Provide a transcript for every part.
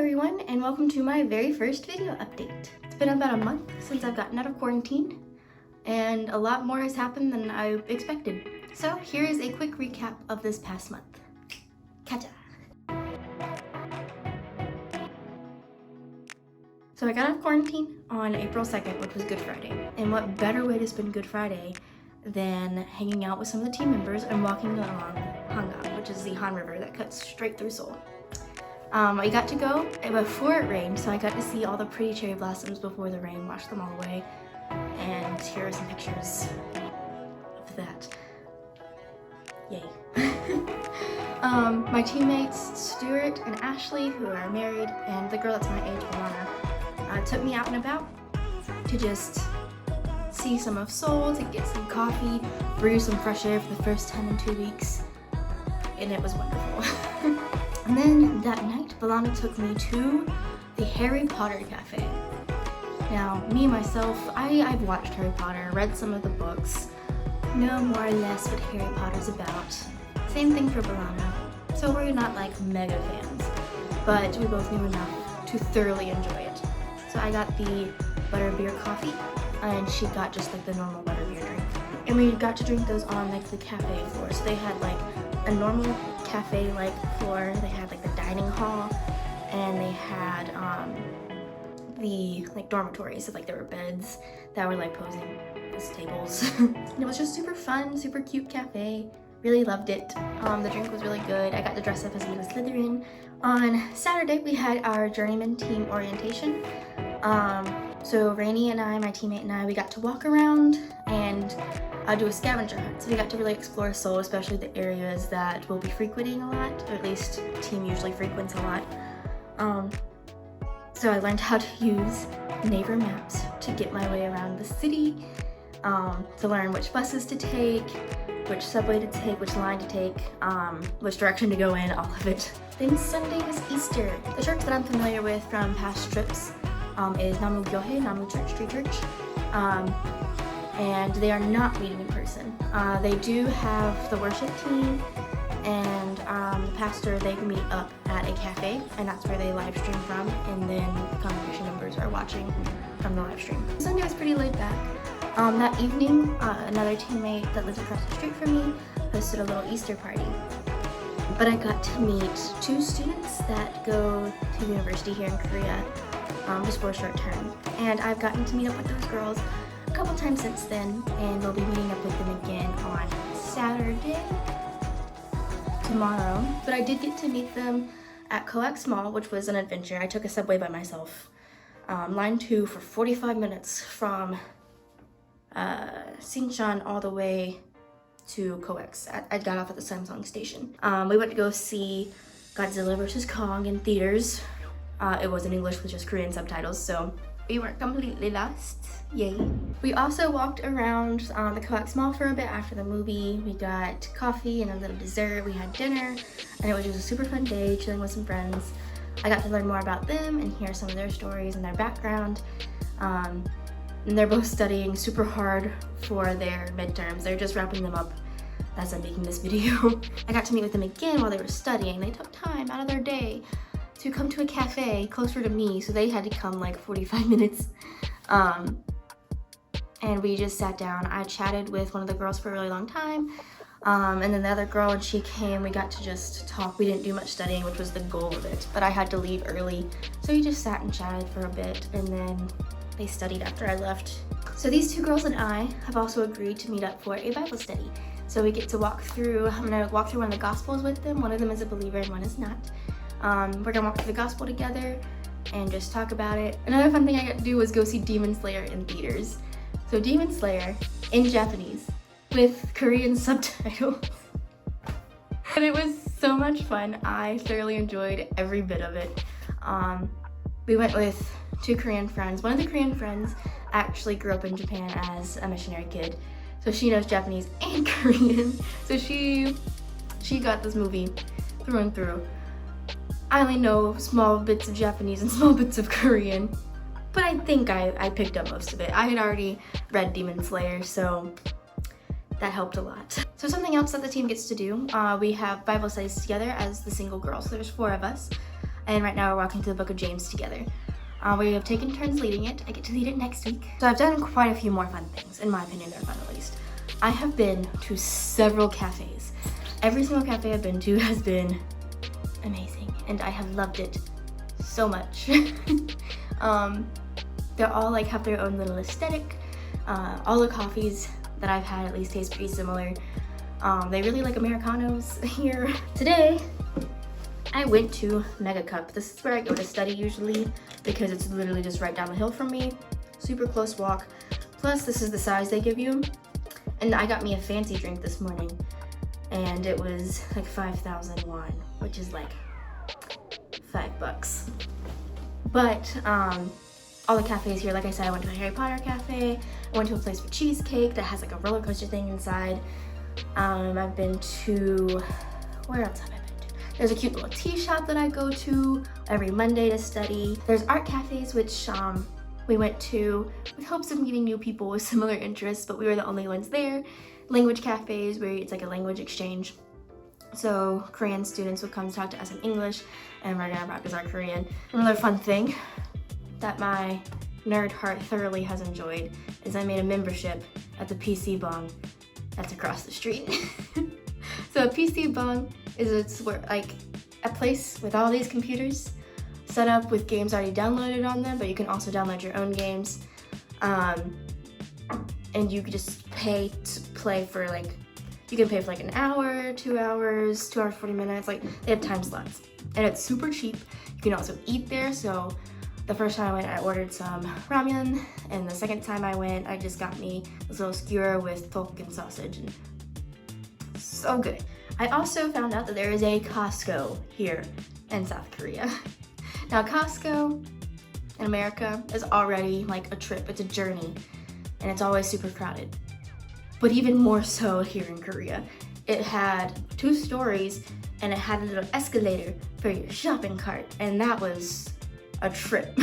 everyone, and welcome to my very first video update. It's been about a month since I've gotten out of quarantine, and a lot more has happened than I expected. So here is a quick recap of this past month. Catch ya! So I got out of quarantine on April 2nd, which was Good Friday. And what better way to spend Good Friday than hanging out with some of the team members and walking along Hangang, which is the Han River that cuts straight through Seoul. I got to go before it rained, so I got to see all the pretty cherry blossoms before the rain washed them all away. And here are some pictures of that. Yay. My teammates Stuart and Ashley, who are married, and the girl that's my age, Alana, took me out and about to just see some of Seoul, to get some coffee, breathe some fresh air for the first time in 2 weeks, and it was wonderful. And then that night, Balana took me to the Harry Potter Cafe. Now, me, myself, I've watched Harry Potter, read some of the books, know more or less what Harry Potter's about. Same thing for Balana. So we're not like mega fans, but we both knew enough to thoroughly enjoy it. So I got the butterbeer coffee, and she got just like the normal butterbeer drink. And we got to drink those on like the cafe floor. So they had like a normal cafe-like floor, they had like the dining hall, and they had the like dormitories, so like there were beds that were like posing as tables. And it was just super fun, super cute cafe. Really loved it. The drink was really good. I got to dress up as Luna Slytherin. On Saturday we had our journeyman team orientation. So Rainy and I, my teammate and I, we got to walk around and do a scavenger hunt. So we got to really explore Seoul, especially the areas that we'll be frequenting a lot, or at least the team usually frequents a lot. So I learned how to use Naver Maps to get my way around the city, to learn which buses to take, which subway to take, which line to take, which direction to go in, all of it. Then Sunday was Easter. The church that I'm familiar with from past trips is Namu Gyohe, Namu Church, Street Church. And they are not meeting in person. They do have the worship team and the pastor. They meet up at a cafe, and that's where they live stream from, and then the congregation members are watching from the live stream. Sunday was pretty laid back. That evening, another teammate that lives across the street from me hosted a little Easter party. But I got to meet 2 students that go to university here in Korea just for a short term. And I've gotten to meet up with those girls a couple times since then, and we'll be meeting up with them again on Saturday, tomorrow. But I did get to meet them at Coex Mall, which was an adventure. I took a subway by myself, line 2 for 45 minutes from Sinshan all the way to Coex. I got off at the Samsung station. We went to go see Godzilla vs. Kong in theaters. It was in English with just Korean subtitles, so we weren't completely lost. Yay. We also walked around the Coex Mall for a bit after the movie. We got coffee and a little dessert. We had dinner, and it was just a super fun day chilling with some friends. I got to learn more about them and hear some of their stories and their background. And they're both studying super hard for their midterms. They're just wrapping them up as I'm making this video. I got to meet with them again while they were studying. They took time out of their day to come to a cafe closer to me, so they had to come like 45 minutes. And we just sat down. I chatted with one of the girls for a really long time, and then the other girl, when she came, we got to just talk. We didn't do much studying, which was the goal of it, but I had to leave early, so we just sat and chatted for a bit, and then they studied after I left. So these 2 girls and I have also agreed to meet up for a Bible study. So we get to walk through, I'm gonna walk through one of the Gospels with them. One of them is a believer and one is not. We're gonna walk through the Gospel together and just talk about it. Another fun thing I got to do was go see Demon Slayer in theaters. So Demon Slayer in Japanese with Korean subtitles. And it was so much fun. I thoroughly enjoyed every bit of it. We went with 2 Korean friends. One of the Korean friends actually grew up in Japan as a missionary kid, so she knows Japanese and Korean. So she got this movie through and through. I only know small bits of Japanese and small bits of Korean, but I think I picked up most of it. I had already read Demon Slayer, so that helped a lot. So something else that the team gets to do, we have Bible studies together as the single girls. So there's 4 of us. and right now we're walking through the book of James together. We have taken turns leading it. I get to lead it next week. So I've done quite a few more fun things. In my opinion, they're fun at least. I have been to several cafes. Every single cafe I've been to has been amazing, and I have loved it so much. They're all like have their own little aesthetic. All the coffees that I've had at least taste pretty similar. They really like Americanos here. Today, I went to Mega Cup. This is where I go to study usually because it's literally just right down the hill from me. Super close walk. Plus, this is the size they give you. And I got me a fancy drink this morning, and it was like 5,000 won, which is like $5. But all the cafes here, like I said, I went to a Harry Potter cafe. I went to a place for cheesecake that has like a roller coaster thing inside. I've been to, where else have I been to? There's a cute little tea shop that I go to every Monday to study. There's art cafes, which we went to with hopes of meeting new people with similar interests, but we were the only ones there. Language cafes, where it's like a language exchange. So Korean students will come talk to us in English, and we're gonna practice our Korean. Another fun thing that my nerd heart thoroughly has enjoyed is I made a membership at the PC Bong that's across the street. So a PC Bong is like a place with all these computers set up with games already downloaded on them, but you can also download your own games. And you could just pay to play for like, you can pay for like an hour, 2 hours, 2 hours, 40 minutes, like they have time slots. And it's super cheap. You can also eat there, so the first time I went, I ordered some ramen, and the second time I went, I just got me this little skewer with tteokbokki sausage, and so good. I also found out that there is a Costco here in South Korea. Now Costco in America is already like a trip, it's a journey, and it's always super crowded. But even more so here in Korea. It had 2 stories, and it had a little escalator for your shopping cart, and that was a trip.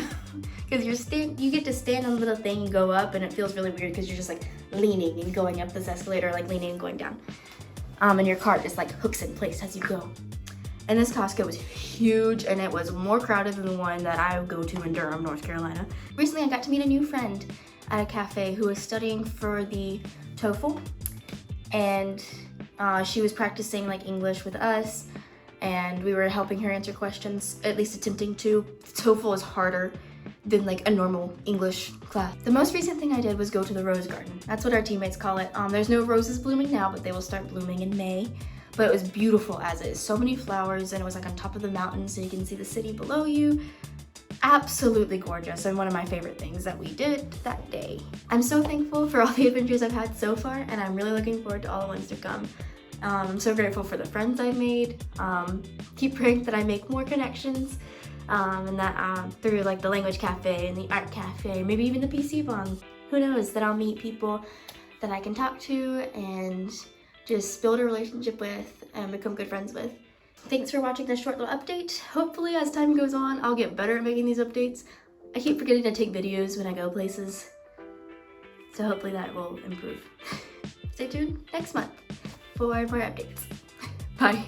Because you get to stand on a little thing and go up, and it feels really weird because you're just like leaning and going up this escalator, like leaning and going down. And your cart just like hooks in place as you go. And this Costco was huge, and it was more crowded than the one that I go to in Durham, North Carolina. Recently, I got to meet a new friend at a cafe who was studying for the TOEFL, and she was practicing like English with us, and we were helping her answer questions, at least attempting to. TOEFL is harder than like a normal English class. The most recent thing I did was go to the rose garden. That's what our teammates call it. There's no roses blooming now, but they will start blooming in May. But it was beautiful as is. So many flowers, and it was like on top of the mountain, so you can see the city below you. Absolutely gorgeous, and one of my favorite things that we did that day. I'm so thankful for all the adventures I've had so far, and I'm really looking forward to all the ones to come. I'm so grateful for the friends I made. Keep praying that I make more connections, and that through like the language cafe and the art cafe, maybe even the PC Bong, who knows, that I'll meet people that I can talk to and just build a relationship with and become good friends with. Thanks for watching this short little update. Hopefully as time goes on, I'll get better at making these updates. I keep forgetting to take videos when I go places, so hopefully that will improve. Stay tuned next month for more updates. Bye.